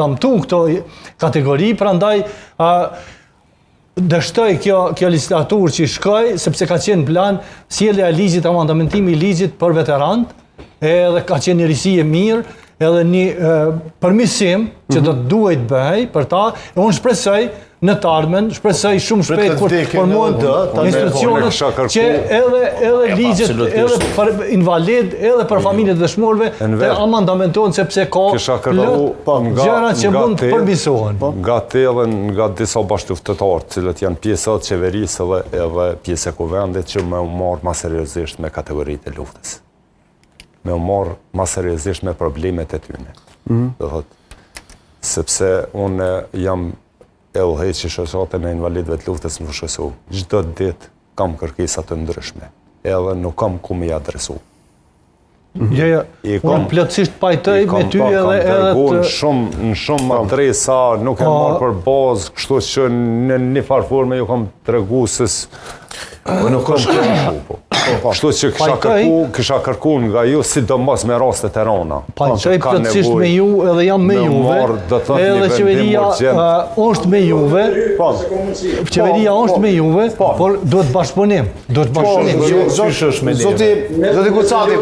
Këto kategori, prandaj dështoj kjo legislaturë që shkoj, sepse ka qenë plan sjellja e ligjit, amandamentimi i ligjit për veteranët, edhe ka qenë një risi e mirë, edhe një përmirësim që do të duhet bëhej për ta, e unë shpresoj në të ardhmen, shpresoj shumë shpejt kur të formohen institucionet që edhe ligjet, edhe për invalid, edhe për familjet e dëshmorëve të amandamentohen sepse ka gjëra që mund të përmirësohen. Nga tellën nga disa bashkëftëtarë, cilët janë pjesë të qeverisë edhe pjesë e kuvendit që më marr më seriozisht me kategoritë e luftës. Me marr më seriozisht me problemet e tyre. Do thotë, sepse unë jam e udhëheqë shoqatën e invalidëve të luftës në FSHU. Çdo ditë kam kërkesa të ndryshme, edhe nuk kam ku më adresu. Unë plotësisht pajtoj me ty edhe në shumë adresa, nuk e marr për bazë, kështu që në një farë forme ju kam tregu se nuk kam kërku. Kështu që kisha kërku nga ju, sidomos me rastet e rana. Pajtoj plotësisht me ju edhe jam me juve, edhe qeveria është me juve, por duhet bashkëpunim. Zoti Kucati,